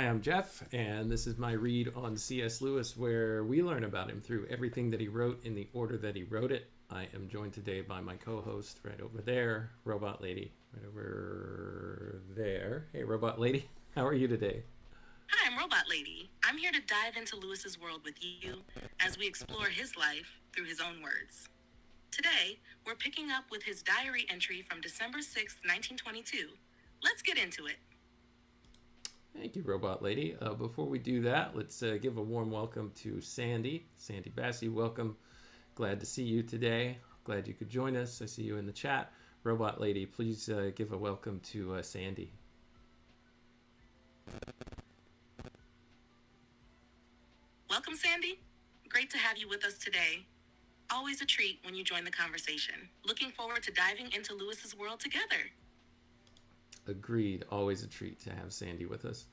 I'm Jeff, and this is my read on C.S. Lewis, where we learn about him through everything that he wrote in the order that he wrote it. I am joined today by my co-host right over there, Robot Lady, right over there. Hey, Robot Lady, how are you today? Hi, I'm Robot Lady. I'm here to dive into Lewis's world with you as we explore his life through his own words. Today, we're picking up with his diary entry from December 6th, 1922. Let's get into it. Thank you, Robot Lady. Before we do that, let's give a warm welcome to Sandy. Sandy Bassey, welcome. Glad to see you today. Glad you could join us. I see you in the chat. Robot Lady, please give a welcome to Sandy. Welcome, Sandy. Great to have you with us today. Always a treat when you join the conversation. Looking forward to diving into Lewis's world together. Agreed. Always a treat to have Sandy with us.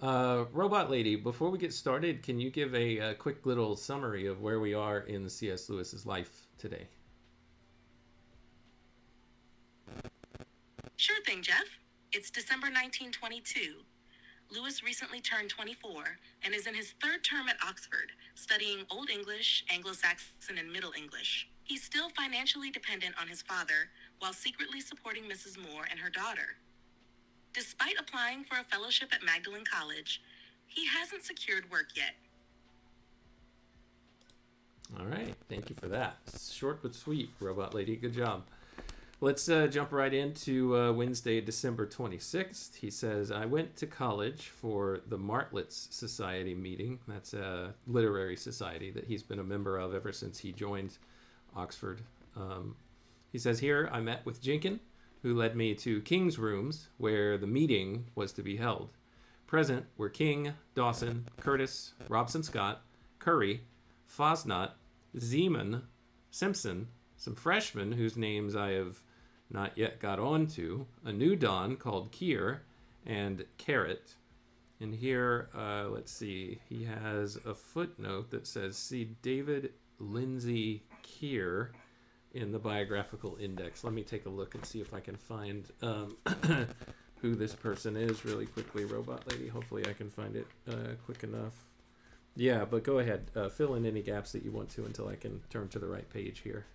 Robot Lady, before we get started, can you give a quick little summary of where we are in C.S. Lewis's life today? Sure thing, Jeff. It's December 1922. Lewis recently turned 24 and is in his third term at Oxford, studying Old English, Anglo-Saxon, and Middle English. He's still financially dependent on his father while secretly supporting Mrs. Moore and her daughter. Despite applying for a fellowship at Magdalen College, he hasn't secured work yet. All right. Thank you for that. Short but sweet, Robot Lady. Good job. Let's jump right into Wednesday, December 26th. He says, I went to college for the Martletts Society meeting. That's a literary society that he's been a member of ever since he joined Oxford. He says, here I met with Jenkin, who led me to King's rooms, where the meeting was to be held. Present were King, Dawson, Curtis, Robson Scott, Curry, Fosnot, Zeman, Simpson, some freshmen whose names I have not yet got on to, a new don called Keir, and Carrot. And here, let's see, he has a footnote that says, see David Lindsay Keir in the biographical index. Let me take a look and see if I can find who this person is really quickly, Robot Lady. Hopefully I can find it quick enough. Yeah, but go ahead. Fill in any gaps that you want to until I can turn to the right page here.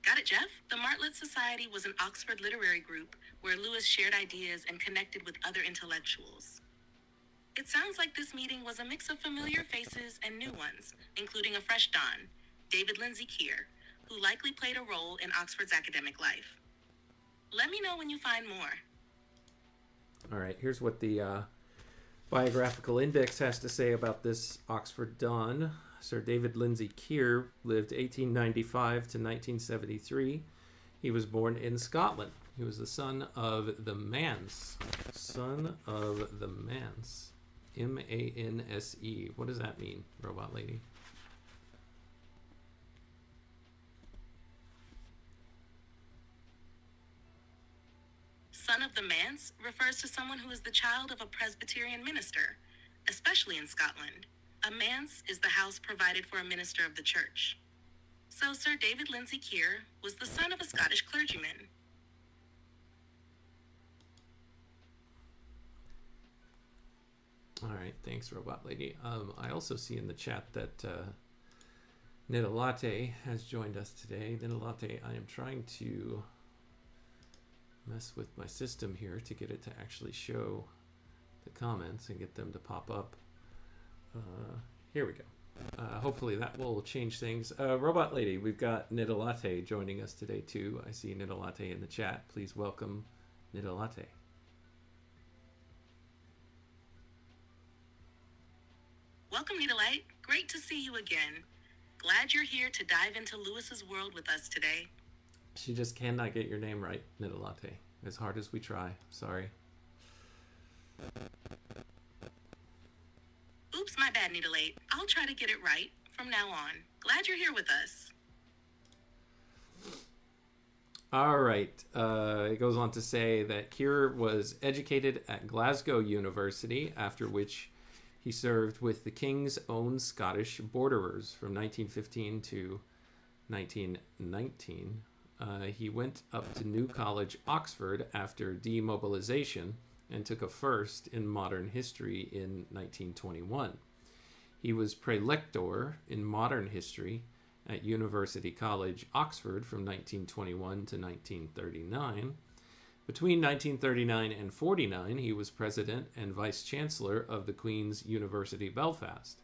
Got it, Jeff? The Martletts Society was an Oxford literary group where Lewis shared ideas and connected with other intellectuals. It sounds like this meeting was a mix of familiar faces and new ones, including a fresh don, David Lindsay Keir, who likely played a role in Oxford's academic life. Let me know when you find more. All right, here's what the biographical index has to say about this Oxford don. Sir David Lindsay Keir lived 1895 to 1973. He was born in Scotland. He was the son of the Manse. Son of the Manse. M-A-N-S-E. What does that mean, Robot Lady? Son of the Manse refers to someone who is the child of a Presbyterian minister, especially in Scotland. A manse is the house provided for a minister of the church. So Sir David Lindsay Keir was the son of a Scottish clergyman. All right, thanks, Robot Lady. I also see in the chat that Nita Latte has joined us today. Nita Latte, I am trying to mess with my system here to get it to actually show the comments and get them to pop up. Here we go. Hopefully that will change things. Robot Lady, we've got Nita Latte joining us today too. I see Nita Latte in the chat. Please welcome Nita Latte. Welcome, Nita Light. Great to see you again. Glad you're here to dive into Lewis's world with us today. She just cannot get your name right, Nita Latte. As hard as we try. Sorry. Oops, my bad, Nita Light. I'll try to get it right from now on. Glad you're here with us. All right. It goes on to say that Keir was educated at Glasgow University, after which he served with the King's Own Scottish Borderers from 1915 to 1919. He went up to New College, Oxford, after demobilization and took a first in modern history in 1921. He was prelector in modern history at University College, Oxford from 1921 to 1939. Between 1939 and 49, he was president and vice chancellor of the Queen's University, Belfast.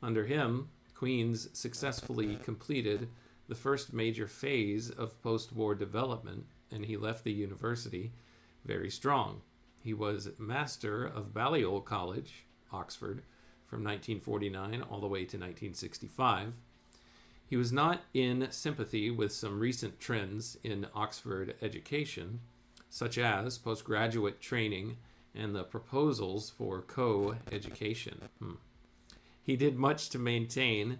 Under him, Queen's successfully completed the first major phase of post-war development, and he left the university very strong. He was master of Balliol College, Oxford, from 1949 all the way to 1965. He was not in sympathy with some recent trends in Oxford education, such as postgraduate training and the proposals for co-education. He did much to maintain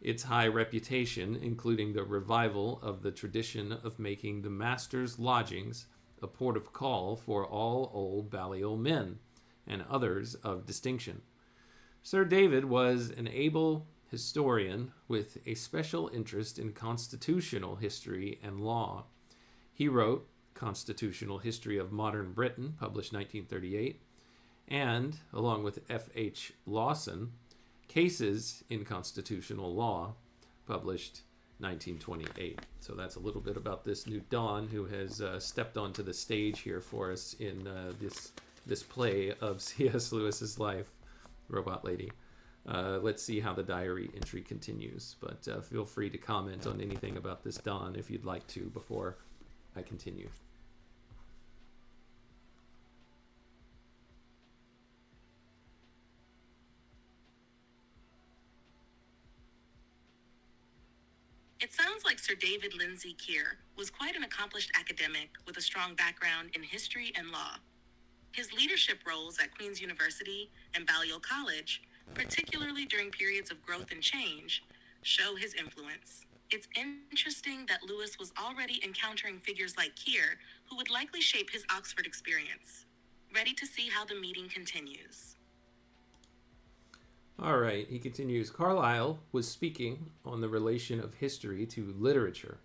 its high reputation, including the revival of the tradition of making the master's lodgings a port of call for all old Balliol men and others of distinction. Sir David was an able historian with a special interest in constitutional history and law. He wrote Constitutional History of Modern Britain, published 1938, and, along with F.H. Lawson, Cases in Constitutional Law, published 1928. So that's a little bit about this new Don who has stepped onto the stage here for us in this play of C.S. Lewis's life, Robot Lady. Let's see how the diary entry continues, but feel free to comment on anything about this Don if you'd like to before I continue. It sounds like Sir David Lindsay Keir was quite an accomplished academic with a strong background in history and law. His leadership roles at Queen's University and Balliol College, particularly during periods of growth and change, show his influence. It's interesting that Lewis was already encountering figures like Keir, who would likely shape his Oxford experience. Ready to see how the meeting continues. All right, he continues. Carlyle was speaking on the relation of history to literature.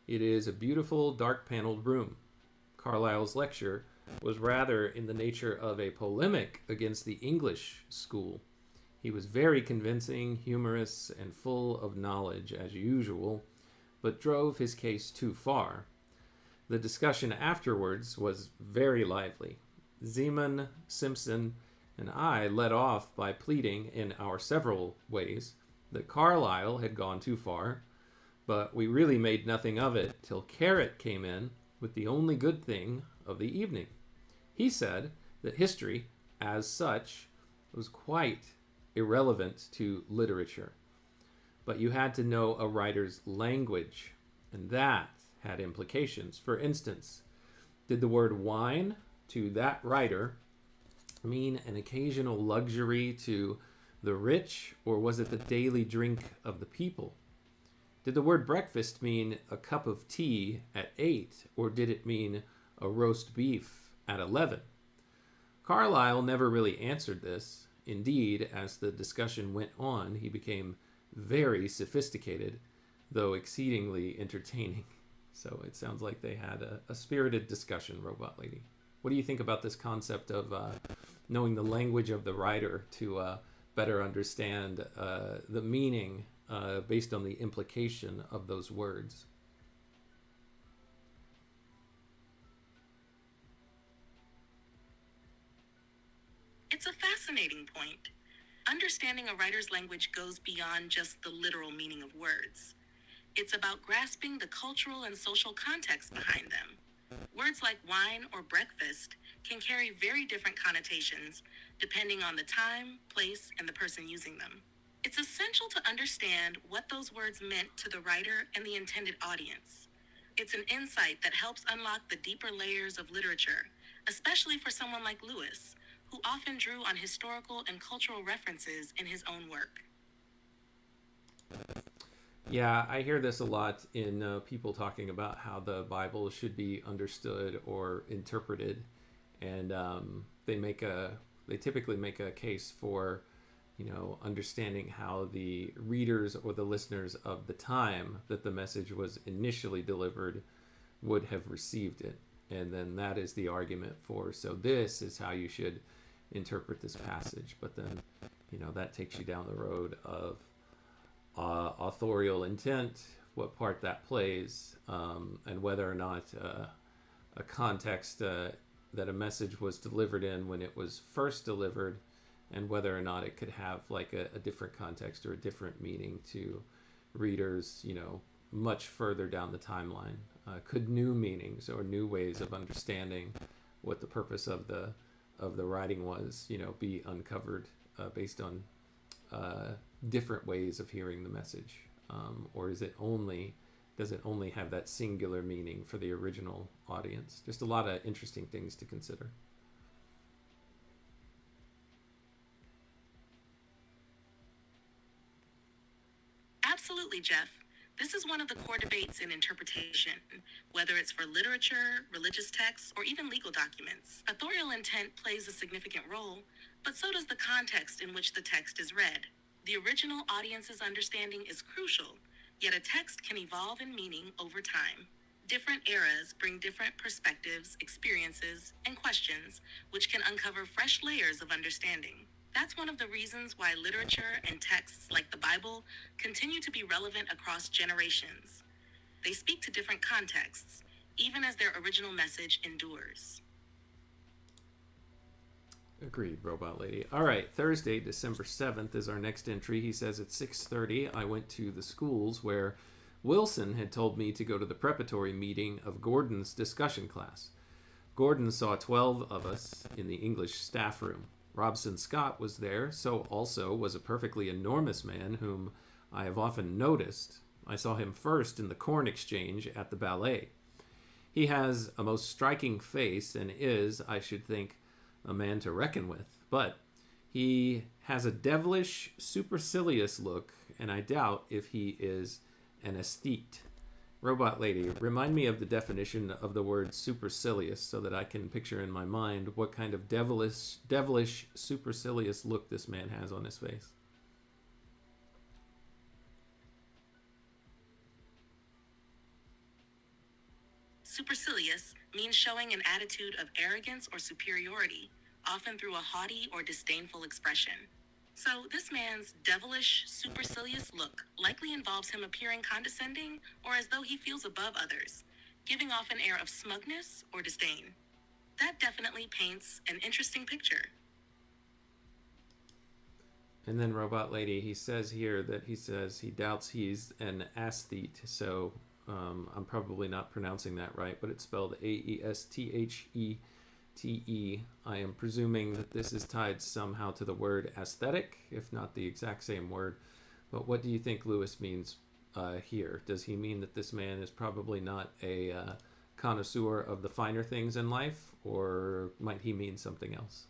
It is a beautiful, dark-paneled room. Carlyle's lecture was rather in the nature of a polemic against the English school. He was very convincing, humorous, and full of knowledge, as usual, but drove his case too far. The discussion afterwards was very lively. Zeman, Simpson, and I led off by pleading in our several ways that Carlyle had gone too far, but we really made nothing of it till Carrot came in with the only good thing of the evening. He said that history, as such, was quite irrelevant to literature, but you had to know a writer's language, and that had implications. For instance, did the word wine to that writer mean an occasional luxury to the rich, or was it the daily drink of the people? Did the word breakfast mean a cup of tea at 8, or did it mean a roast beef at 11? Carlyle never really answered this. Indeed, as the discussion went on, he became very sophisticated, though exceedingly entertaining. So it sounds like they had a spirited discussion, Robot Lady. What do you think about this concept of knowing the language of the writer to better understand the meaning based on the implication of those words? It's a fascinating point. Understanding a writer's language goes beyond just the literal meaning of words. It's about grasping the cultural and social context behind them. Words like wine or breakfast can carry very different connotations depending on the time, place, and the person using them. It's essential to understand what those words meant to the writer and the intended audience. It's an insight that helps unlock the deeper layers of literature, especially for someone like Lewis, who often drew on historical and cultural references in his own work. Yeah, I hear this a lot in people talking about how the Bible should be understood or interpreted, and they typically make a case for, understanding how the readers or the listeners of the time that the message was initially delivered would have received it. And then that is the argument for, so this is how you should interpret this passage. But then, that takes you down the road of authorial intent, what part that plays, and whether or not a context that a message was delivered in when it was first delivered, and whether or not it could have like a different context or a different meaning to readers, much further down the timeline. Could new meanings or new ways of understanding what the purpose of the writing was, be uncovered based on different ways of hearing the message, or does it only have that singular meaning for the original audience? Just a lot of interesting things to consider. Absolutely, Jeff. This is one of the core debates in interpretation, whether it's for literature, religious texts, or even legal documents. Authorial intent plays a significant role, but so does the context in which the text is read. The original audience's understanding is crucial, yet a text can evolve in meaning over time. Different eras bring different perspectives, experiences, and questions, which can uncover fresh layers of understanding. That's one of the reasons why literature and texts like the Bible continue to be relevant across generations. They speak to different contexts, even as their original message endures. Agreed, Robot Lady. All right, Thursday, December 7th is our next entry. He says at 6:30, I went to the schools where Wilson had told me to go to the preparatory meeting of Gordon's discussion class. Gordon saw 12 of us in the English staff room. Robson Scott was there, so also was a perfectly enormous man whom I have often noticed. I saw him first in the corn exchange at the ballet. He has a most striking face and is, I should think, a man to reckon with, but he has a devilish, supercilious look, and I doubt if he is an aesthete. Robot Lady, remind me of the definition of the word supercilious so that I can picture in my mind what kind of devilish, supercilious look this man has on his face. Supercilious means showing an attitude of arrogance or superiority, often through a haughty or disdainful expression. So this man's devilish, supercilious look likely involves him appearing condescending or as though he feels above others, giving off an air of smugness or disdain. That definitely paints an interesting picture. And then Robot Lady, he says here that he doubts he's an aesthete, so I'm probably not pronouncing that right, but it's spelled Aesthete. I am presuming that this is tied somehow to the word aesthetic, if not the exact same word. But what do you think Lewis means here? Does he mean that this man is probably not a connoisseur of the finer things in life, or might he mean something else?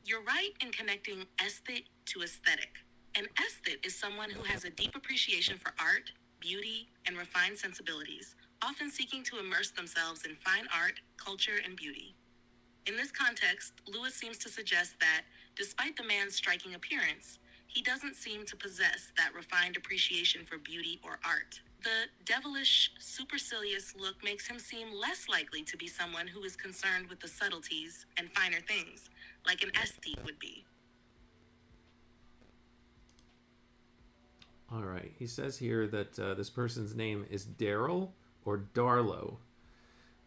You're right in connecting aesthete to aesthetic. An aesthete is someone who has a deep appreciation for art, beauty, and refined sensibilities, often seeking to immerse themselves in fine art, culture, and beauty. In this context, Lewis seems to suggest that, despite the man's striking appearance, he doesn't seem to possess that refined appreciation for beauty or art. The devilish, supercilious look makes him seem less likely to be someone who is concerned with the subtleties and finer things, like an aesthete would be. All right. He says here that this person's name is Daryl or Darlow.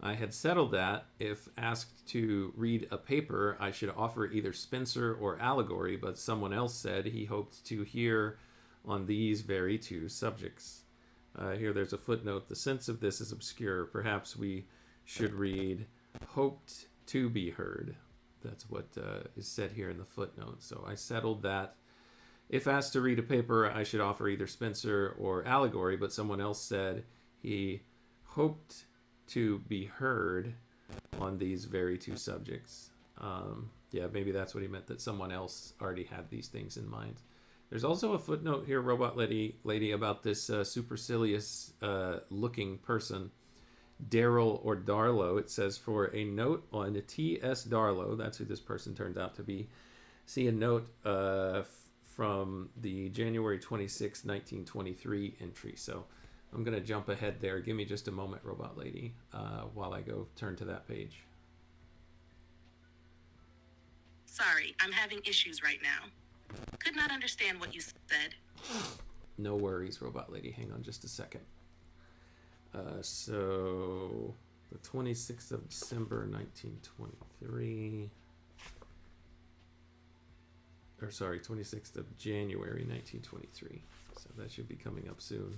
I had settled that if asked to read a paper, I should offer either Spencer or allegory, but someone else said he hoped to hear on these very two subjects. Here there's a footnote. The sense of this is obscure. Perhaps we should read hoped to be heard. That's what is said here in the footnote. So I settled that if asked to read a paper, I should offer either Spencer or allegory, but someone else said he hoped to be heard on these very two subjects. Yeah, maybe that's what he meant, that someone else already had these things in mind. There's also a footnote here, Robot Lady, about this supercilious looking person. Daryl or Darlow. It says, for a note on T.S. Darlow, that's who this person turns out to be. See a note from the January 26, 1923 entry. So I'm going to jump ahead there. Give me just a moment, Robot Lady, while I go turn to that page. Sorry, I'm having issues right now. Could not understand what you said. No worries, Robot Lady. Hang on just a second. So the 26th of December, 1923. Or sorry, 26th of January, 1923. So that should be coming up soon.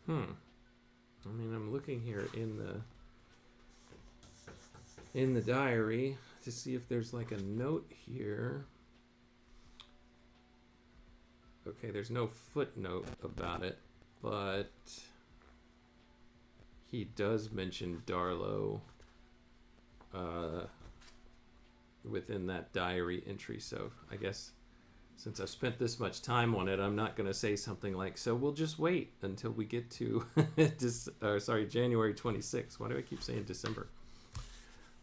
I mean, I'm looking here in the diary to see if there's like a note here. Okay, there's no footnote about it, but he does mention Darlow within that diary entry. So I guess since I've spent this much time on it, I'm not going to say something like, so we'll just wait until we get to January 26th. Why do I keep saying December?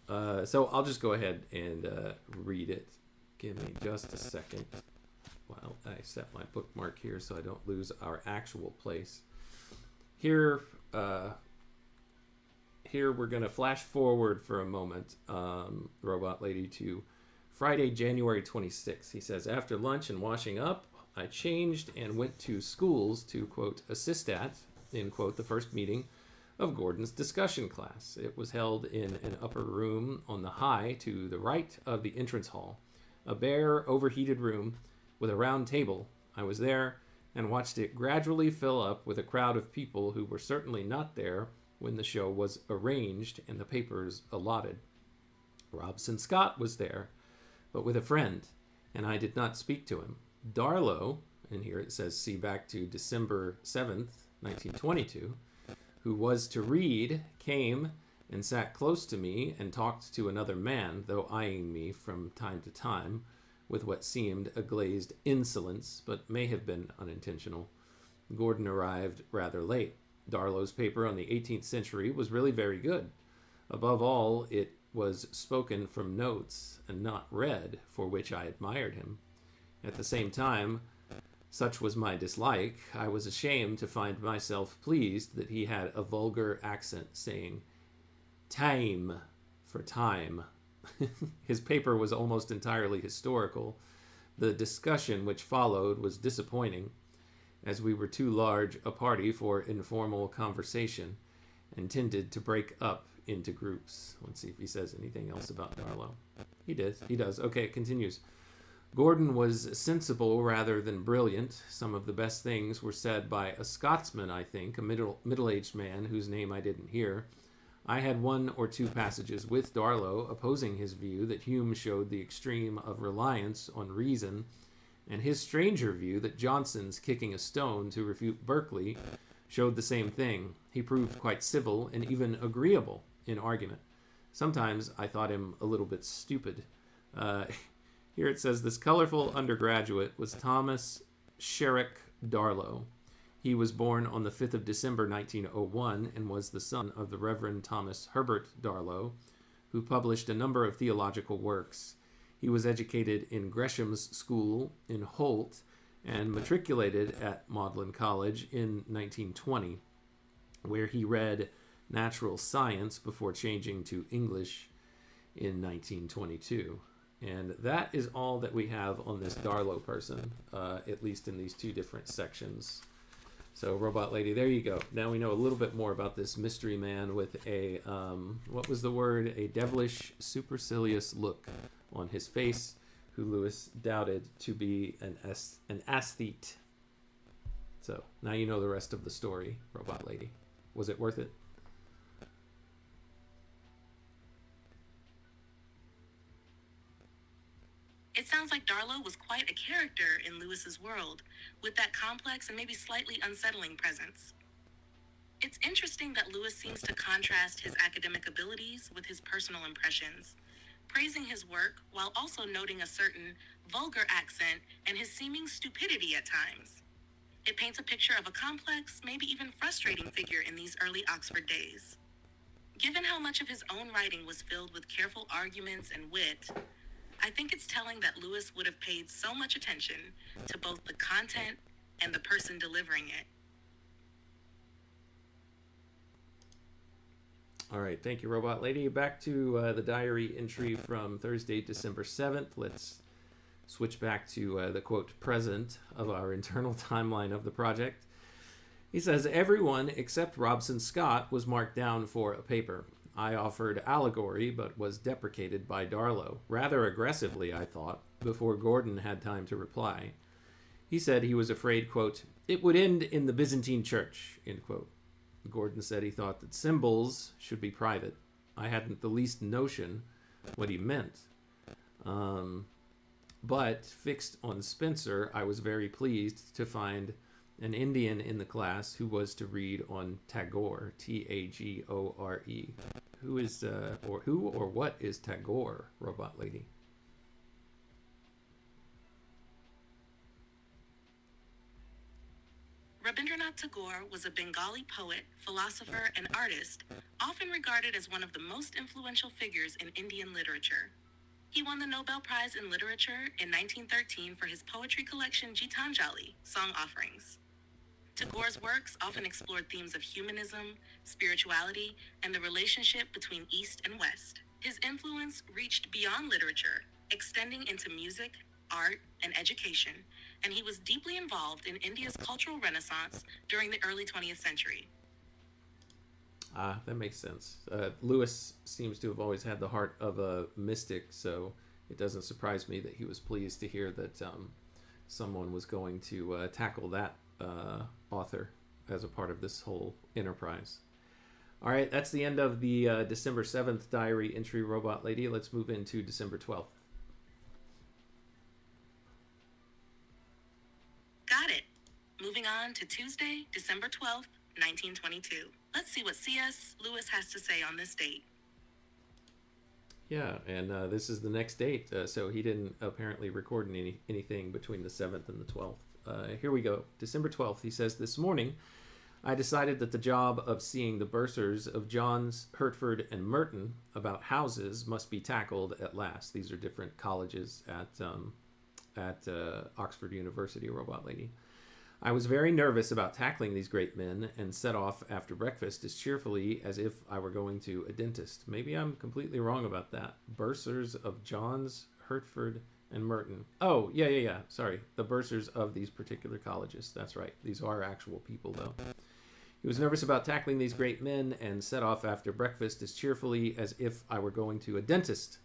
So I'll just go ahead and read it. Give me just a second while I set my bookmark here so I don't lose our actual place. Here we're going to flash forward for a moment, Robot Lady, to Friday, January 26th. He says, after lunch and washing up, I changed and went to schools to, quote, assist at, in quote, the first meeting of Gordon's discussion class. It was held in an upper room on the high to the right of the entrance hall, a bare, overheated room with a round table. I was there and watched it gradually fill up with a crowd of people who were certainly not there when the show was arranged and the papers allotted. Robson Scott was there, but with a friend, and I did not speak to him. Darlow, and here it says, see back to December 7th, 1922, who was to read, came and sat close to me and talked to another man, though eyeing me from time to time with what seemed a glazed insolence, but may have been unintentional. Gordon arrived rather late. Darlow's paper on the 18th century was really very good. Above all, it was spoken from notes and not read, for which I admired him. At the same time, such was my dislike, I was ashamed to find myself pleased that he had a vulgar accent, saying time for time. His paper was almost entirely historical. The discussion which followed was disappointing, as we were too large a party for informal conversation and tended to break up into groups. Let's see if he says anything else about Darlow. He does. Okay, it continues. Gordon was sensible rather than brilliant. Some of the best things were said by a Scotsman, I think, a middle-aged man whose name I didn't hear. I had one or two passages with Darlow opposing his view that Hume showed the extreme of reliance on reason, and his stranger view that Johnson's kicking a stone to refute Berkeley showed the same thing. He proved quite civil and even agreeable in argument. Sometimes I thought him a little bit stupid. Here it says, this colorful undergraduate was Thomas Sherrick Darlow. He was born on the 5th of December, 1901, and was the son of the Reverend Thomas Herbert Darlow, who published a number of theological works. He was educated in Gresham's School in Holt and matriculated at Magdalen College in 1920, where he read natural science before changing to English in 1922. And that is all that we have on this Darlow person, at least in these two different sections. So, Robot Lady, there you go. Now we know a little bit more about this mystery man with a, what was the word? A devilish, supercilious look on his face, who Lewis doubted to be an aesthete. So, now you know the rest of the story, Robot Lady. Was it worth it? It sounds like Darlow was quite a character in Lewis's world, with that complex and maybe slightly unsettling presence. It's interesting that Lewis seems to contrast his academic abilities with his personal impressions, praising his work while also noting a certain vulgar accent and his seeming stupidity at times. It paints a picture of a complex, maybe even frustrating figure in these early Oxford days. Given how much of his own writing was filled with careful arguments and wit, I think it's telling that Lewis would have paid so much attention to both the content and the person delivering it. All right, thank you, Robot Lady. Back to the diary entry from Thursday, December 7th. Let's switch back to the quote present of our internal timeline of the project. He says, everyone except Robson Scott was marked down for a paper. I offered allegory, but was deprecated by Darlow. Rather aggressively, I thought, before Gordon had time to reply. He said he was afraid, quote, it would end in the Byzantine Church, end quote. Gordon said he thought that symbols should be private. I hadn't the least notion what he meant. But fixed on Spencer, I was very pleased to find an Indian in the class who was to read on Tagore, Tagore. Who is, or what is Tagore, Robot Lady? Rabindranath Tagore was a Bengali poet, philosopher, and artist, often regarded as one of the most influential figures in Indian literature. He won the Nobel Prize in Literature in 1913 for his poetry collection Gitanjali, Song Offerings. Tagore's works often explored themes of humanism, spirituality, and the relationship between East and West. His influence reached beyond literature, extending into music, art, and education, and he was deeply involved in India's cultural renaissance during the early 20th century. That makes sense. Lewis seems to have always had the heart of a mystic, so it doesn't surprise me that he was pleased to hear that someone was going to tackle that author as a part of this whole enterprise. All right, that's the end of the December 7th diary entry, Robot Lady. Let's move into December 12th. Got it. Moving on to Tuesday, December 12th, 1922. Let's see what C.S. Lewis has to say on this date. Yeah, and this is the next date, so he didn't apparently record anything between the 7th and the 12th. Here we go. December 12th, he says, this morning, I decided that the job of seeing the bursars of Johns, Hertford, and Merton about houses must be tackled at last. These are different colleges at Oxford University, Robot Lady. I was very nervous about tackling these great men and set off after breakfast as cheerfully as if I were going to a dentist. Maybe I'm completely wrong about that. Bursars of Johns, Hertford, and Merton. Oh, yeah. Sorry. The bursars of these particular colleges. That's right. These are actual people, though. He was nervous about tackling these great men and set off after breakfast as cheerfully as if I were going to a dentist.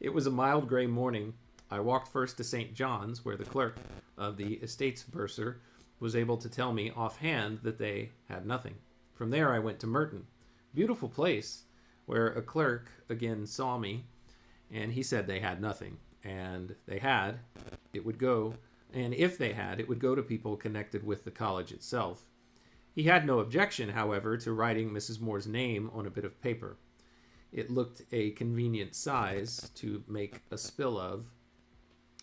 It was a mild gray morning. I walked first to St. John's, where the clerk of the estates bursar was able to tell me offhand that they had nothing. From there, I went to Merton. Beautiful place, where a clerk again saw me, and he said they had nothing. And they had, it would go, and if they had, it would go to people connected with the college itself. He had no objection, however, to writing Mrs. Moore's name on a bit of paper. It looked a convenient size to make a spill of,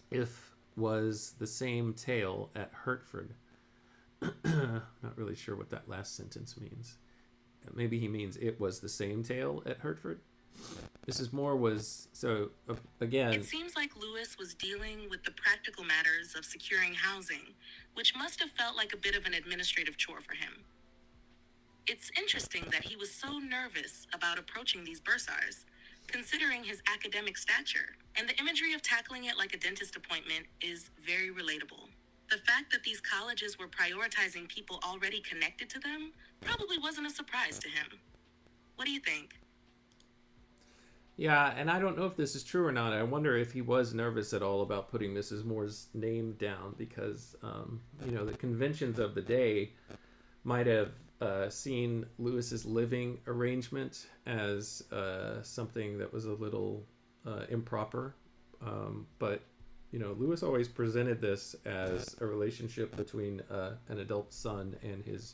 if was the same tale at Hertford. Not really sure what that last sentence means. Maybe he means it was the same tale at Hertford. Mrs. Moore was, so again... It seems like Lewis was dealing with the practical matters of securing housing, which must have felt like a bit of an administrative chore for him. It's interesting that he was so nervous about approaching these bursars, considering his academic stature, and the imagery of tackling it like a dentist appointment is very relatable. The fact that these colleges were prioritizing people already connected to them probably wasn't a surprise to him. What do you think? Yeah, and I don't know if this is true or not. I wonder if he was nervous at all about putting Mrs. Moore's name down because, the conventions of the day might have seen Lewis's living arrangement as something that was a little improper. But Lewis always presented this as a relationship between an adult son and his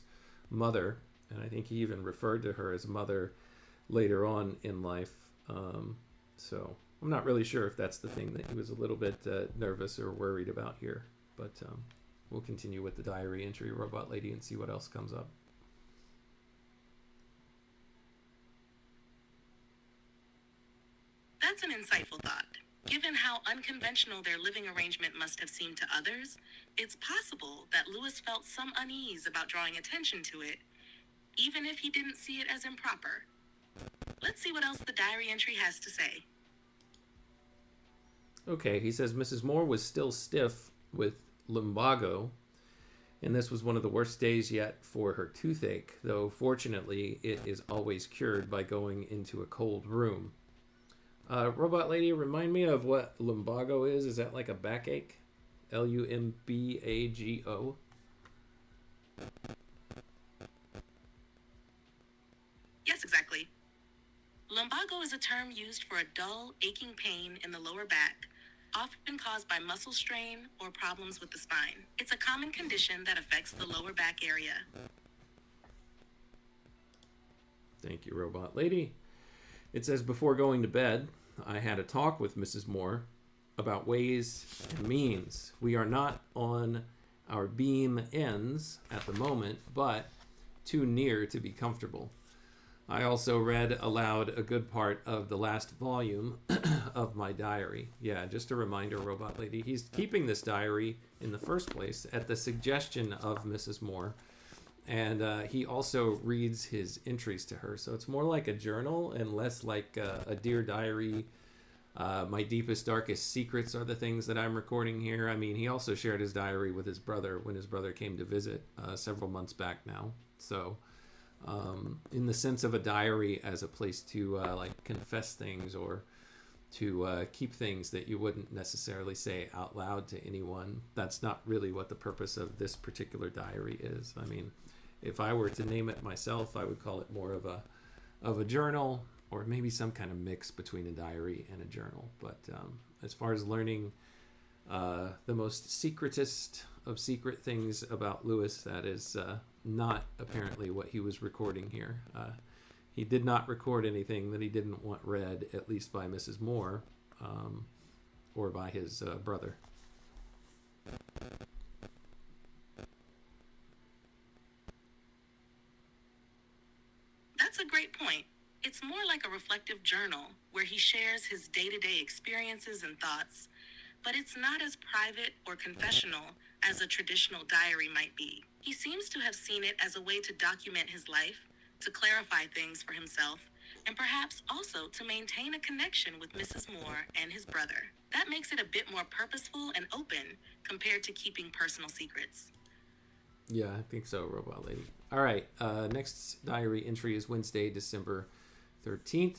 mother, and I think he even referred to her as mother later on in life. So I'm not really sure if that's the thing that he was a little bit nervous or worried about here, but we'll continue with the diary entry, Robot Lady, and see what else comes up. That's an insightful thought. Given how unconventional their living arrangement must have seemed to others, it's possible that Lewis felt some unease about drawing attention to it, even if he didn't see it as improper. Let's see what else the diary entry has to say. Okay, he says Mrs. Moore was still stiff with lumbago, and this was one of the worst days yet for her toothache, though fortunately it is always cured by going into a cold room. Robot Lady, remind me of what lumbago is. Is that like a backache? Lumbago? Yes, exactly. Lumbago is a term used for a dull, aching pain in the lower back, often caused by muscle strain or problems with the spine. It's a common condition that affects the lower back area. Thank you, Robot Lady. It says, before going to bed, I had a talk with Mrs. Moore about ways and means. We are not on our beam ends at the moment, but too near to be comfortable. I also read aloud a good part of the last volume of my diary. Yeah, just a reminder, Robot Lady. He's keeping this diary in the first place at the suggestion of Mrs. Moore. And he also reads his entries to her. So it's more like a journal and less like a Dear Diary. My deepest, darkest secrets are the things that I'm recording here. I mean, he also shared his diary with his brother when his brother came to visit several months back now. So in the sense of a diary as a place to confess things or to keep things that you wouldn't necessarily say out loud to anyone, that's not really what the purpose of this particular diary is. I mean, if I were to name it myself, I would call it more of a journal, or maybe some kind of mix between a diary and a journal. But as far as learning the most secretest of secret things about Lewis, that is not apparently what he was recording here. He did not record anything that he didn't want read, at least by Mrs. Moore or by his brother. That's a great point. It's more like a reflective journal where he shares his day-to-day experiences and thoughts, but it's not as private or confessional as a traditional diary might be. He seems to have seen it as a way to document his life, to clarify things for himself, and perhaps also to maintain a connection with Mrs. Moore and his brother. That makes it a bit more purposeful and open compared to keeping personal secrets. Yeah, I think so, Robot Lady. All right, next diary entry is Wednesday, December 13th.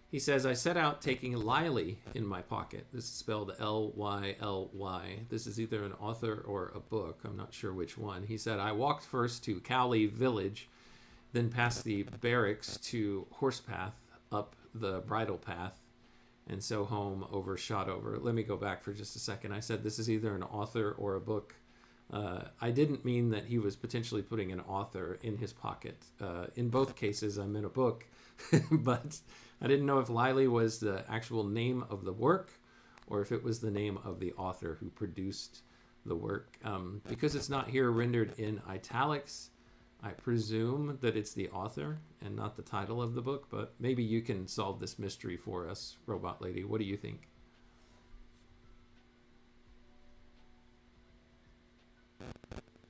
He says, I set out taking Lily in my pocket. This is spelled Lyly. This is either an author or a book. I'm not sure which one. He said, I walked first to Cowley Village, then past the barracks to Horsepath, up the bridle path, and so home over Shotover. Let me go back for just a second. I said this is either an author or a book. I didn't mean that he was potentially putting an author in his pocket. In both cases, I meant a book, but I didn't know if Lily was the actual name of the work or if it was the name of the author who produced the work. Because it's not here rendered in italics, I presume that it's the author and not the title of the book, but maybe you can solve this mystery for us, Robot Lady. What do you think?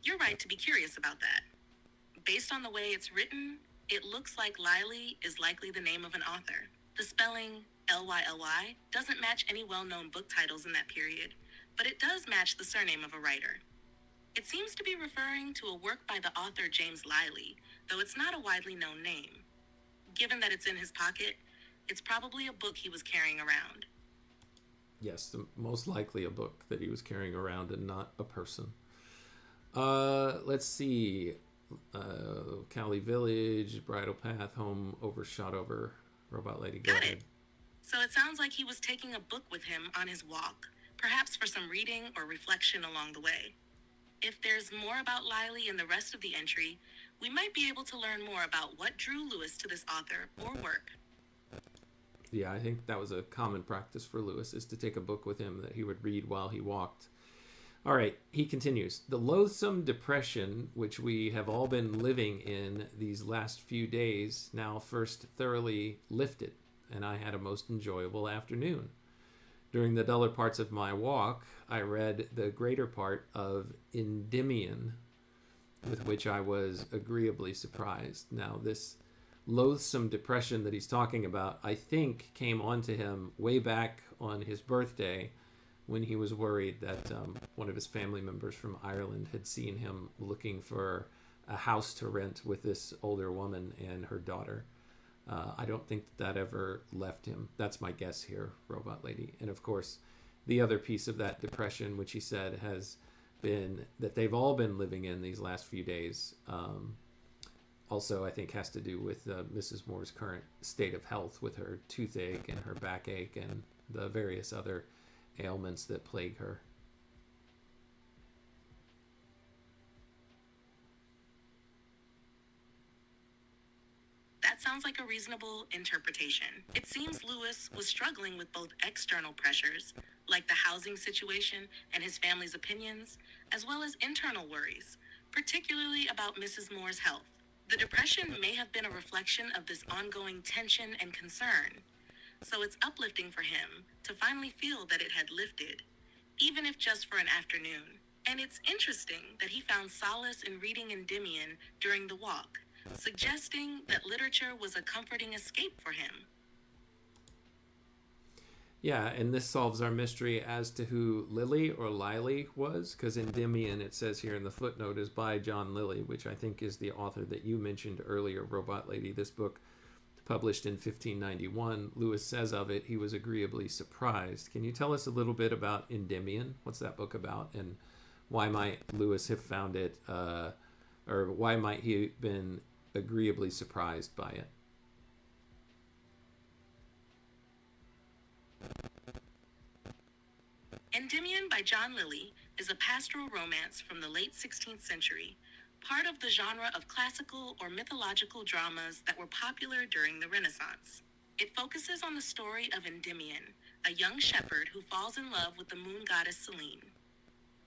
You're right to be curious about that. Based on the way it's written, it looks like Lily is likely the name of an author. The spelling Lyly doesn't match any well-known book titles in that period, but it does match the surname of a writer. It seems to be referring to a work by the author James Lively, though it's not a widely known name. Given that it's in his pocket, it's probably a book he was carrying around. Yes, most likely a book that he was carrying around and not a person. Let's see. Cali Village, Bridle Path, Home Overshot Over, Robot Lady. Go Got ahead. it. So it sounds like he was taking a book with him on his walk, perhaps for some reading or reflection along the way. If there's more about Lively in the rest of the entry, we might be able to learn more about what drew Lewis to this author or work. Yeah, I think that was a common practice for Lewis, is to take a book with him that he would read while he walked. All right, he continues. The loathsome depression which we have all been living in these last few days now first thoroughly lifted, and I had a most enjoyable afternoon. During the duller parts of my walk, I read the greater part of Endymion, with which I was agreeably surprised. Now, this loathsome depression that he's talking about, I think, came onto him way back on his birthday, when he was worried that one of his family members from Ireland had seen him looking for a house to rent with this older woman and her daughter. I don't think that ever left him. That's my guess here, Robot Lady. And of course, the other piece of that depression, which he said has been that they've all been living in these last few days, also I think has to do with Mrs. Moore's current state of health, with her toothache and her backache and the various other ailments that plague her. That sounds like a reasonable interpretation. It seems Lewis was struggling with both external pressures, like the housing situation and his family's opinions, as well as internal worries, particularly about Mrs. Moore's health. The depression may have been a reflection of this ongoing tension and concern, so it's uplifting for him to finally feel that it had lifted, even if just for an afternoon. And it's interesting that he found solace in reading Endymion during the walk, suggesting that literature was a comforting escape for him. Yeah, and this solves our mystery as to who Lily or Lily was, because Endymion, it says here in the footnote, is by John Lilly, which I think is the author that you mentioned earlier, Robot Lady. This book, published in 1591, Lewis says of it, he was agreeably surprised. Can you tell us a little bit about Endymion? What's that book about, and why might Lewis have found it, or why might he have been agreeably surprised by it? Endymion by John Lilly is a pastoral romance from the late 16th century, part of the genre of classical or mythological dramas that were popular during the Renaissance. It focuses on the story of Endymion, a young shepherd who falls in love with the moon goddess Selene.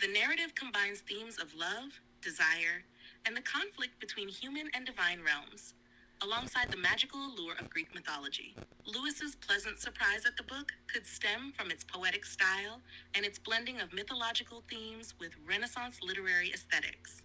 The narrative combines themes of love, desire, and the conflict between human and divine realms, alongside the magical allure of Greek mythology. Lewis's pleasant surprise at the book could stem from its poetic style and its blending of mythological themes with Renaissance literary aesthetics.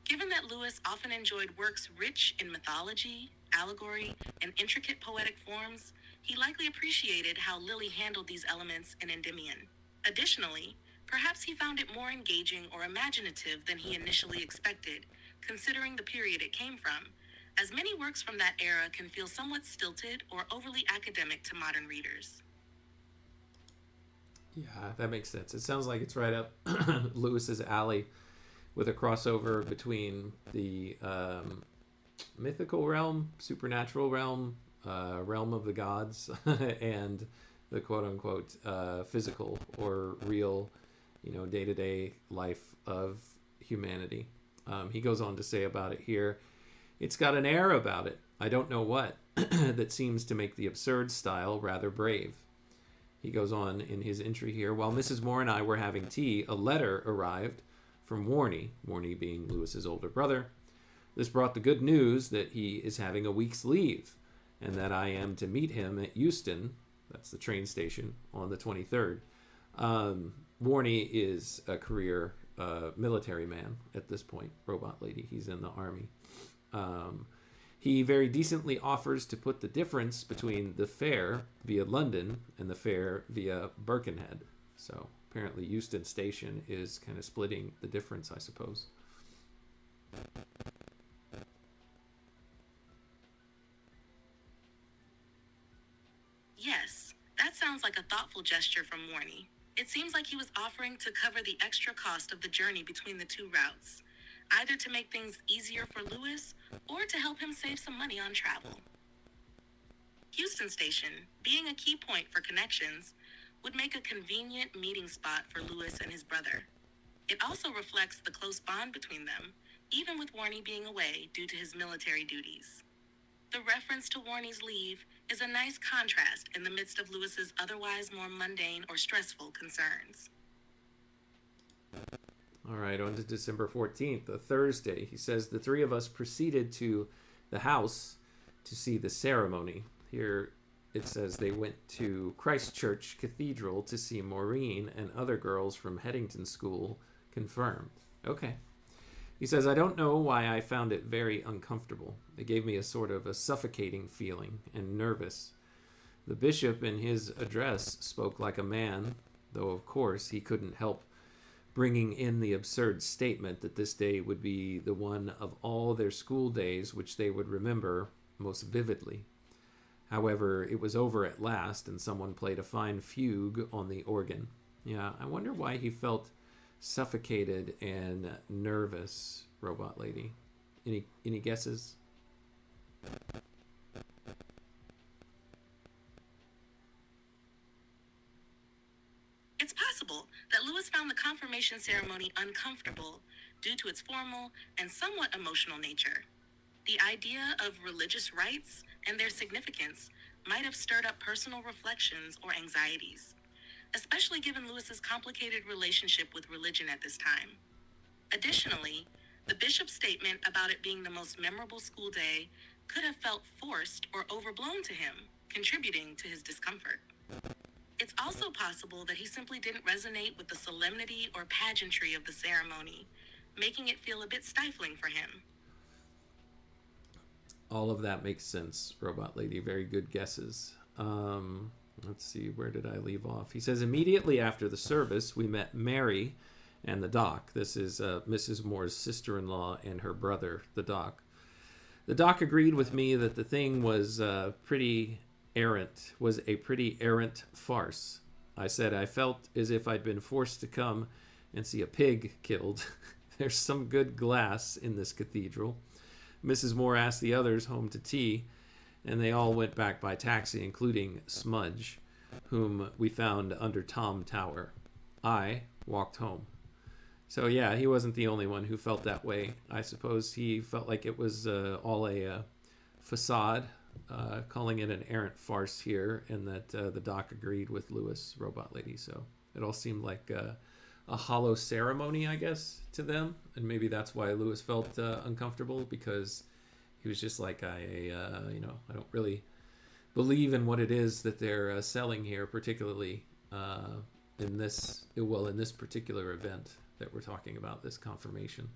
Given that Lewis often enjoyed works rich in mythology, allegory, and intricate poetic forms, he likely appreciated how Lilly handled these elements in Endymion. Additionally, perhaps he found it more engaging or imaginative than he initially expected, considering the period it came from, as many works from that era can feel somewhat stilted or overly academic to modern readers. Yeah, that makes sense. It sounds like it's right up Lewis's alley, with a crossover between the mythical realm, supernatural realm, realm of the gods, and the quote-unquote physical or real, day-to-day life of humanity. He goes on to say about it here, it's got an air about it, I don't know what, that seems to make the absurd style rather brave. He goes on in his entry here, while Mrs. Moore and I were having tea, a letter arrived from Warney being Lewis's older brother. This brought the good news that he is having a week's leave, and that I am to meet him at Euston, that's the train station, on the 23rd. Warney is a career military man at this point, Robot Lady. He's in the army. He very decently offers to put the difference between the fare via London and the fare via Birkenhead. So apparently Euston Station is kind of splitting the difference, I suppose. Yes, that sounds like a thoughtful gesture from Warney. It seems like he was offering to cover the extra cost of the journey between the two routes, either to make things easier for Lewis or to help him save some money on travel. Houston Station, being a key point for connections, would make a convenient meeting spot for Lewis and his brother. It also reflects the close bond between them, even with Warney being away due to his military duties. The reference to Warney's leave is a nice contrast in the midst of Lewis's otherwise more mundane or stressful concerns. All right, on to December 14th, a Thursday. He says the three of us proceeded to the house to see the ceremony. Here it says they went to Christ Church Cathedral to see Maureen and other girls from Headington School confirmed. Okay. He says, I don't know why I found it very uncomfortable. It gave me a sort of a suffocating feeling and nervous. The bishop in his address spoke like a man, though of course he couldn't help bringing in the absurd statement that this day would be the one of all their school days which they would remember most vividly. However, it was over at last, and someone played a fine fugue on the organ. Yeah, I wonder why he felt suffocated and nervous, Robot Lady. Any guesses? It's possible that Lewis found the confirmation ceremony uncomfortable due to its formal and somewhat emotional nature. The idea of religious rites and their significance might have stirred up personal reflections or anxieties, especially given Lewis's complicated relationship with religion at this time. Additionally, the bishop's statement about it being the most memorable school day could have felt forced or overblown to him, contributing to his discomfort. It's also possible that he simply didn't resonate with the solemnity or pageantry of the ceremony, making it feel a bit stifling for him. All of that makes sense, Robot Lady. Very good guesses. Let's see, where did I leave off? He says, immediately after the service, we met Mary and the doc. This is Mrs. Moore's sister-in-law and her brother, the doc. The doc agreed with me that the thing was a pretty errant farce. I said I felt as if I'd been forced to come and see a pig killed. There's some good glass in this cathedral. Mrs. Moore asked the others home to tea, and they all went back by taxi, including Smudge, whom we found under Tom Tower. I walked home. So yeah, he wasn't the only one who felt that way. I suppose he felt like it was all a facade, calling it an errant farce here, and that the doc agreed with Lewis, Robot Lady. So it all seemed like a hollow ceremony, I guess, to them, and maybe that's why Lewis felt uncomfortable, because he was just like, I don't really believe in what it is that they're selling here, particularly in this particular event that we're talking about, this confirmation.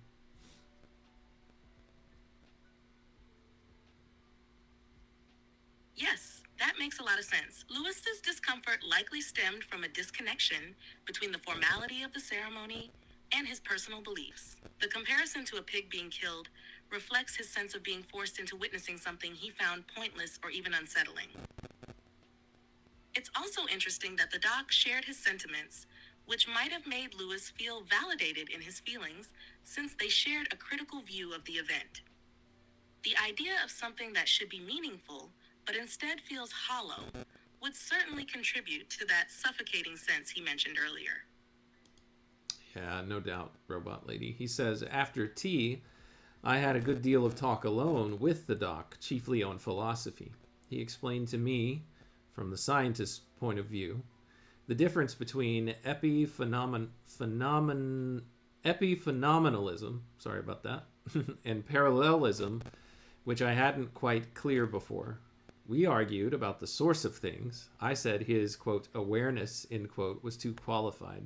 Yes, that makes a lot of sense. Lewis's discomfort likely stemmed from a disconnection between the formality of the ceremony and his personal beliefs. The comparison to a pig being killed reflects his sense of being forced into witnessing something he found pointless or even unsettling. It's also interesting that the doc shared his sentiments, which might have made Lewis feel validated in his feelings, since they shared a critical view of the event. The idea of something that should be meaningful, but instead feels hollow, would certainly contribute to that suffocating sense he mentioned earlier. Yeah, no doubt, Robot Lady. He says, after tea, I had a good deal of talk alone with the doc, chiefly on philosophy. He explained to me, from the scientist's point of view, the difference between epiphenomenalism, sorry about that, and parallelism, which I hadn't quite clear before. We argued about the source of things. I said his, quote, awareness, end quote, was too qualified.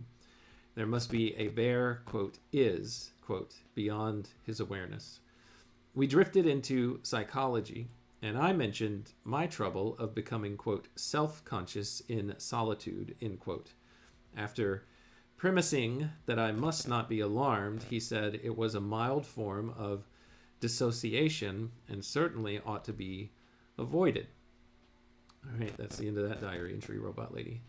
There must be a bare, quote, is, quote, beyond his awareness. We drifted into psychology, and I mentioned my trouble of becoming, quote, self-conscious in solitude, end quote. After premising that I must not be alarmed, he said it was a mild form of dissociation and certainly ought to be avoided. All right, that's the end of that diary entry, Robot Lady.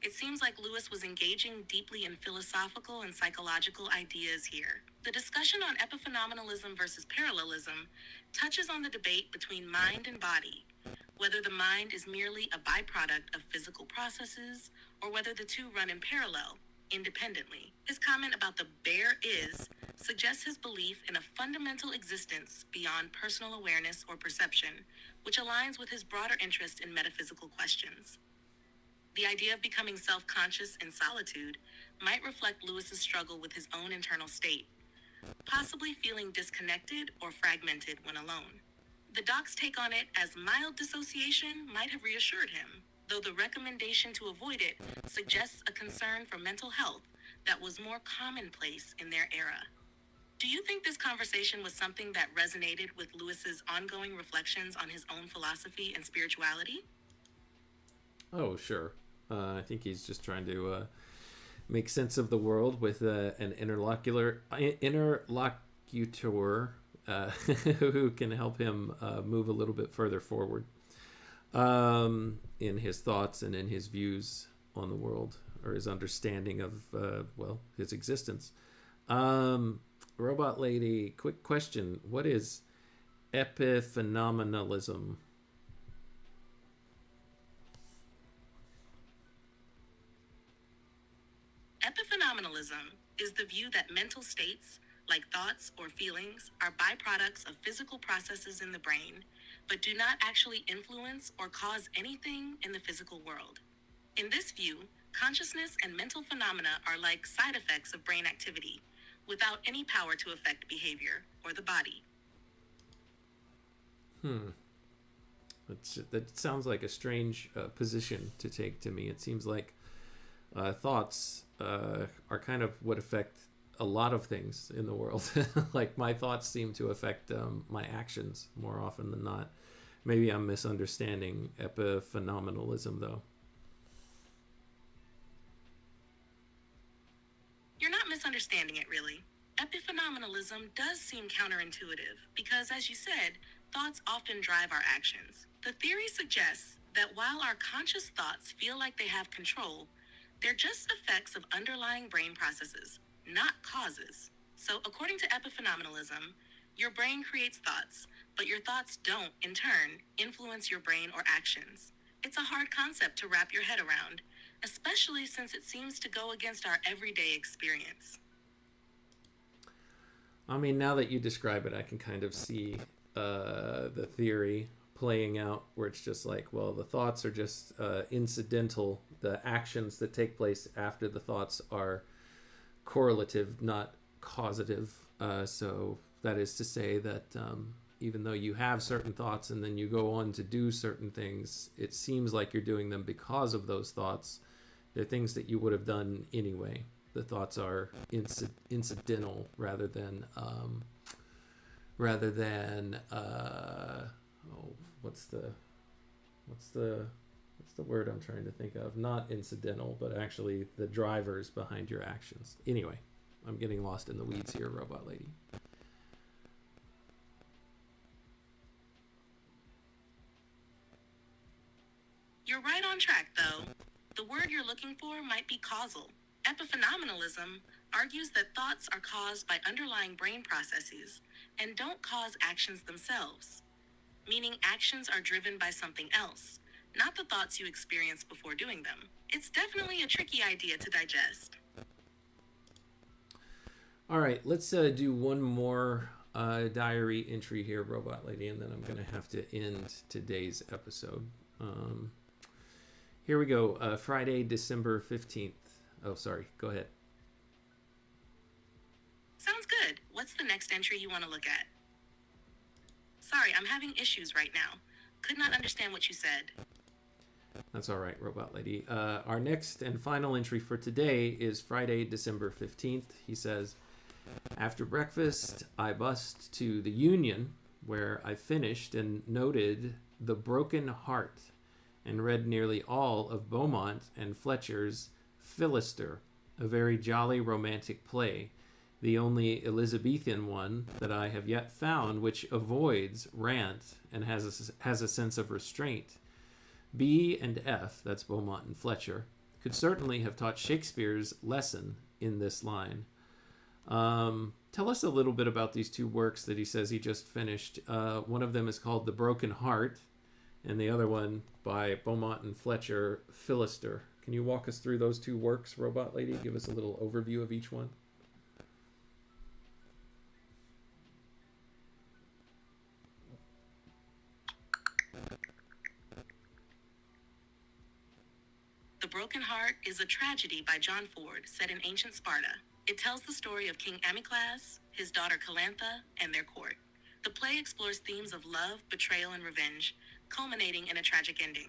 It seems like Lewis was engaging deeply in philosophical and psychological ideas here. The discussion on epiphenomenalism versus parallelism touches on the debate between mind and body, whether the mind is merely a byproduct of physical processes or whether the two run in parallel, independently. His comment about the bare is suggests his belief in a fundamental existence beyond personal awareness or perception, which aligns with his broader interest in metaphysical questions. The idea of becoming self-conscious in solitude might reflect Lewis's struggle with his own internal state, possibly feeling disconnected or fragmented when alone. The doc's take on it as mild dissociation might have reassured him, though the recommendation to avoid it suggests a concern for mental health that was more commonplace in their era. Do you think this conversation was something that resonated with Lewis's ongoing reflections on his own philosophy and spirituality? Oh, sure. I think he's just trying to make sense of the world with an interlocutor who can help him move a little bit further forward in his thoughts and in his views on the world, or his understanding of, his existence. Robot Lady, quick question. What is epiphenomenalism? Epiphenomenalism is the view that mental states, like thoughts or feelings, are byproducts of physical processes in the brain, but do not actually influence or cause anything in the physical world. In this view, consciousness and mental phenomena are like side effects of brain activity, without any power to affect behavior or the body. That sounds like a strange position to take to me. It seems like thoughts are kind of what affect a lot of things in the world. Like my thoughts seem to affect my actions more often than not. Maybe I'm misunderstanding epiphenomenalism, though. You're not misunderstanding it, really. Epiphenomenalism does seem counterintuitive because, as you said, thoughts often drive our actions. The theory suggests that while our conscious thoughts feel like they have control, they're just effects of underlying brain processes, not causes. So, according to epiphenomenalism, your brain creates thoughts, but your thoughts don't, in turn, influence your brain or actions. It's a hard concept to wrap your head around, especially since it seems to go against our everyday experience. I mean, now that you describe it, I can kind of see the theory playing out where it's just like, well, the thoughts are just incidental. The actions that take place after the thoughts are correlative, not causative. So that is to say that even though you have certain thoughts and then you go on to do certain things, it seems like you're doing them because of those thoughts. They're things that you would have done anyway. The thoughts are incidental rather than what's the word I'm trying to think of? Not incidental, but actually the drivers behind your actions. Anyway, I'm getting lost in the weeds here, Robot Lady. You're right on track, though. The word you're looking for might be causal. Epiphenomenalism argues that thoughts are caused by underlying brain processes and don't cause actions themselves, meaning actions are driven by something else, not the thoughts you experience before doing them. It's definitely a tricky idea to digest. All right, let's do one more diary entry here, Robot Lady, and then I'm going to have to end today's episode. Here we go. Friday, December 15th. Oh, sorry. Go ahead. Sounds good. What's the next entry you want to look at? Sorry, I'm having issues right now. Could not understand what you said. That's all right, Robot Lady. Our next and final entry for today is Friday, December 15th. He says, after breakfast, I bussed to the Union, where I finished and noted the broken heart and read nearly all of Beaumont and Fletcher's Philister, a very jolly romantic play, the only Elizabethan one that I have yet found which avoids rant and has a sense of restraint. B and F, that's Beaumont and Fletcher, could certainly have taught Shakespeare's lesson in this line. Tell us a little bit about these two works that he says he just finished. One of them is called The Broken Heart, and the other one by Beaumont and Fletcher, Philister. Can you walk us through those two works, Robot Lady? Give us a little overview of each one. The Broken Heart is a tragedy by John Ford set in ancient Sparta. It tells the story of King Amyclas, his daughter Calantha, and their court. The play explores themes of love, betrayal, and revenge, culminating in a tragic ending.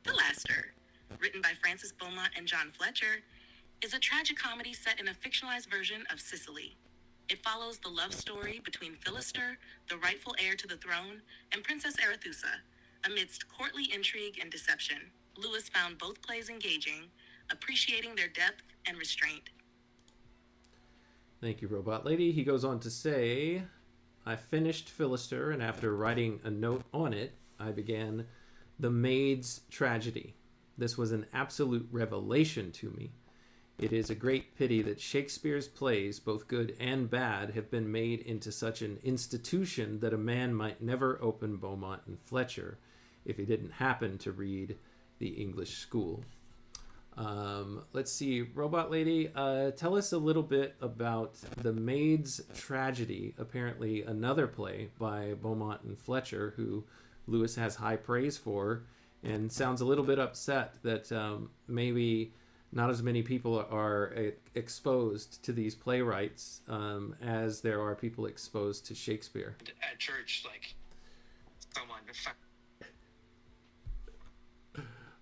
The Laster, written by Francis Beaumont and John Fletcher, is a tragicomedy set in a fictionalized version of Sicily. It follows the love story between Philister, the rightful heir to the throne, and Princess Arethusa, amidst courtly intrigue and deception. Lewis found both plays engaging, appreciating their depth and restraint. Thank you, Robot Lady. He goes on to say, I finished Philister, and after writing a note on it, I began The Maid's Tragedy. This was an absolute revelation to me. It is a great pity that Shakespeare's plays, both good and bad, have been made into such an institution that a man might never open Beaumont and Fletcher if he didn't happen to read the English school. Let's see, Robot Lady, tell us a little bit about The Maid's Tragedy, apparently another play by Beaumont and Fletcher, who Lewis has high praise for, and sounds a little bit upset that maybe not as many people are exposed to these playwrights as there are people exposed to Shakespeare. At church, like, someone...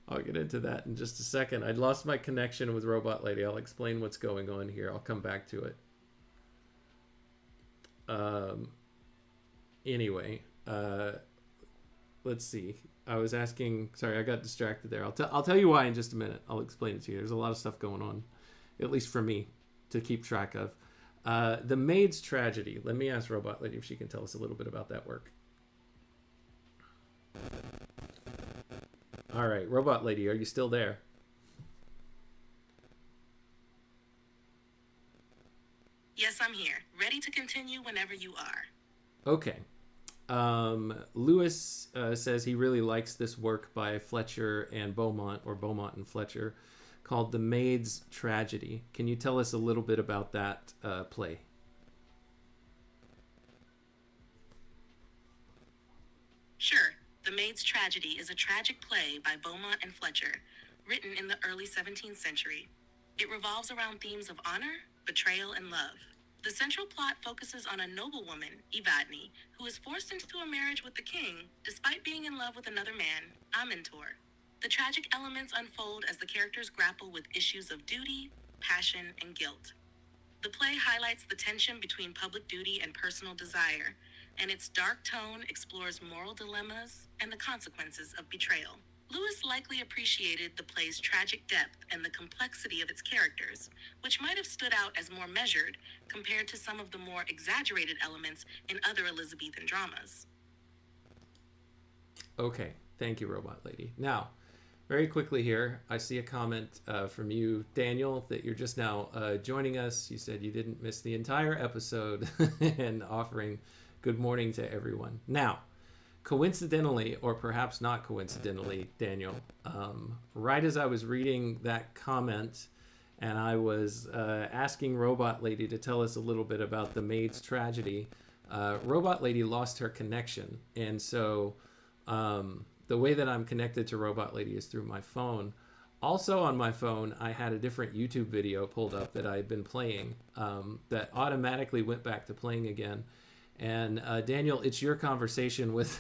I'll get into that in just a second. I lost my connection with Robot Lady. I'll explain what's going on here. I'll come back to it. Anyway, let's see. I was asking... Sorry, I got distracted there. I'll tell you why in just a minute. I'll explain it to you. There's a lot of stuff going on, at least for me, to keep track of. The Maid's Tragedy. Let me ask Robot Lady if she can tell us a little bit about that work. All right, Robot Lady, are you still there? Yes, I'm here, ready to continue whenever you are. Okay. Lewis says he really likes this work by Fletcher and Beaumont, or Beaumont and Fletcher, called The Maid's Tragedy. Can you tell us a little bit about that play? Sure. The Maid's Tragedy is a tragic play by Beaumont and Fletcher, written in the early 17th century. It revolves around themes of honor, betrayal, and love. The central plot focuses on a noblewoman, Evadne, who is forced into a marriage with the king despite being in love with another man, Amintor. The tragic elements unfold as the characters grapple with issues of duty, passion, and guilt. The play highlights the tension between public duty and personal desire, and its dark tone explores moral dilemmas and the consequences of betrayal. Lewis likely appreciated the play's tragic depth and the complexity of its characters, which might have stood out as more measured compared to some of the more exaggerated elements in other Elizabethan dramas. Okay, thank you, Robot Lady. Now, very quickly here, I see a comment from you, Daniel, that you're just now joining us. You said you didn't miss the entire episode and offering good morning to everyone. Now, coincidentally, or perhaps not coincidentally, Daniel, right as I was reading that comment and I was asking Robot Lady to tell us a little bit about The Maid's Tragedy, Robot Lady lost her connection. And so the way that I'm connected to Robot Lady is through my phone. Also on my phone, I had a different YouTube video pulled up that I had been playing that automatically went back to playing again. And Daniel, it's your conversation with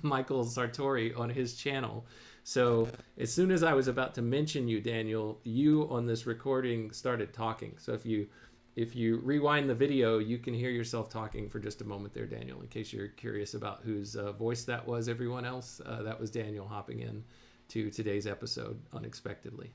Michael Sartori on his channel. So as soon as I was about to mention you, Daniel, you on this recording started talking. So if you rewind the video, you can hear yourself talking for just a moment there, Daniel, in case you're curious about whose voice that was. Everyone else, that was Daniel hopping in to today's episode unexpectedly.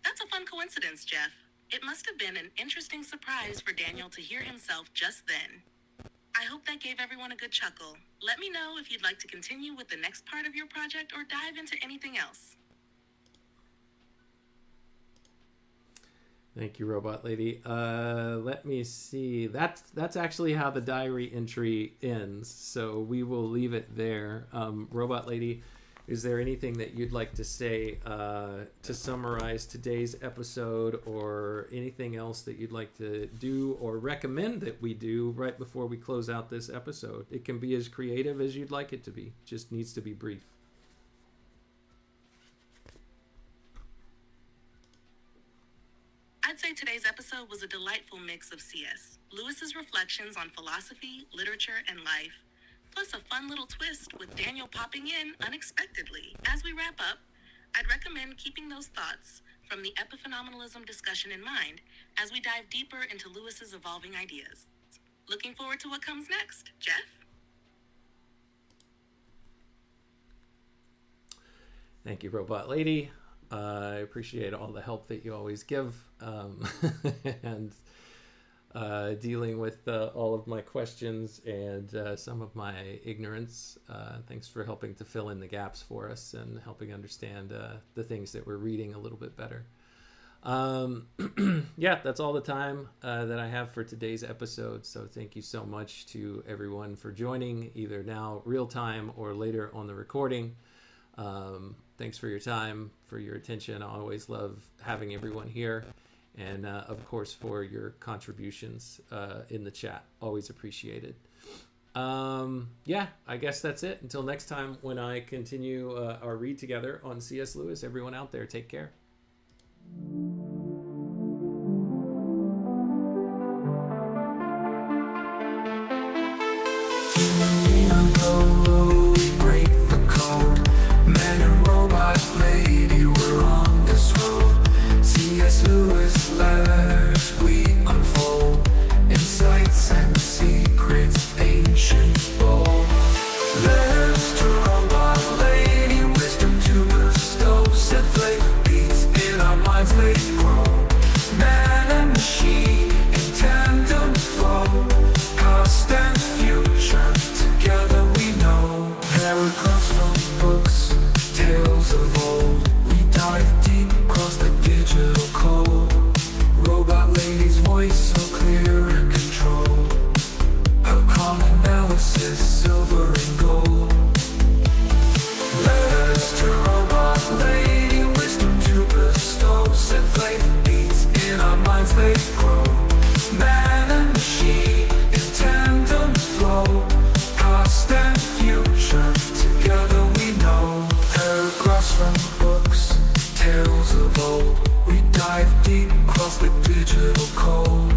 That's a fun coincidence, Jeff. It must have been an interesting surprise for Daniel to hear himself just then. I hope that gave everyone a good chuckle. Let me know if you'd like to continue with the next part of your project or dive into anything else. Thank you, Robot Lady. Let me see. That's actually how the diary entry ends, so we will leave it there. Robot Lady, is there anything that you'd like to say to summarize today's episode, or anything else that you'd like to do or recommend that we do right before we close out this episode? It can be as creative as you'd like it to be. Just needs to be brief. I'd say today's episode was a delightful mix of C.S. Lewis's reflections on philosophy, literature, and life, plus a fun little twist with Daniel popping in unexpectedly. As we wrap up, I'd recommend keeping those thoughts from the epiphenomenalism discussion in mind as we dive deeper into Lewis's evolving ideas. Looking forward to what comes next. Jeff? Thank you, Robot Lady. I appreciate all the help that you always give, and dealing with all of my questions and some of my ignorance. Thanks for helping to fill in the gaps for us and helping understand the things that we're reading a little bit better. Yeah, that's all the time that I have for today's episode. So thank you so much to everyone for joining, either now real time or later on the recording. Thanks for your time, for your attention. I always love having everyone here. And of course, for your contributions in the chat. Always appreciated. Yeah, I guess that's it. Until next time, when I continue our read together on C.S. Lewis, everyone out there, take care. Lady, we're on this road. C.S. Lewis letters we unfold, insights and secrets ancient bold. Letters to Robot Lady, wisdom to bestow. Set faith beats in our minds they grow. Man and machine in tandem flow. Past and future together we know. Paragraphs from books, tales of old. We dive deep across the digital code. Robot Lady's voice so clear and control. Her calm analysis, silver and gold. Letters to Robot Lady, wisdom to bestow. Set faith beats in our minds they grow. Man and machine in tandem flow. Past and future together we know. Paragraphs from books, tales of old. We dive deep across the digital code.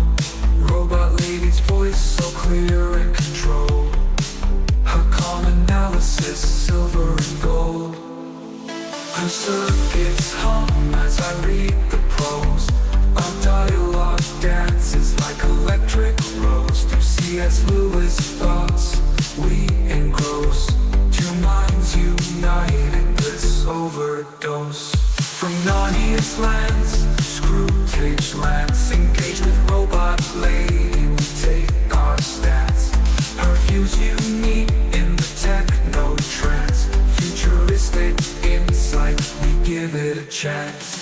Robot Lady's voice so clear and control. Her calm analysis, silver and gold. Her circuits hum as I read the prose. Our dialogue dances like electric rose. Through C.S. Lewis thoughts we engross. Two minds united, bliss overdose. From Narnia's lands, Screwtape lands, engage with Robot Lady, we take our stance. Her views unique in the techno trance. Futuristic insight, we give it a chance.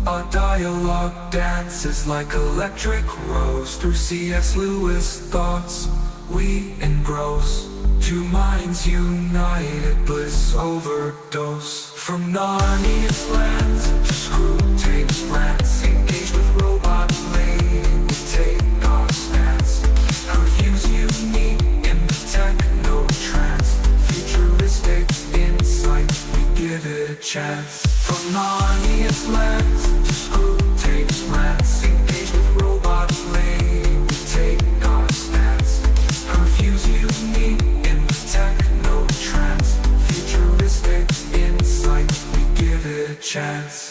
Our dialogue dances like electric rose. Through C.S. Lewis thoughts we engross. Two minds united, bliss overdose. From Narnia's lands to screw tapes rants, engaged with robot lady, we take our stance. Perfumes unique in the techno trance, futuristic insight, we give it a chance. From Narnia's lands to screw tapes rants, engaged with robot lady, we take our stance. Perfumes unique in the techno trance, futuristic insight, we give it a chance.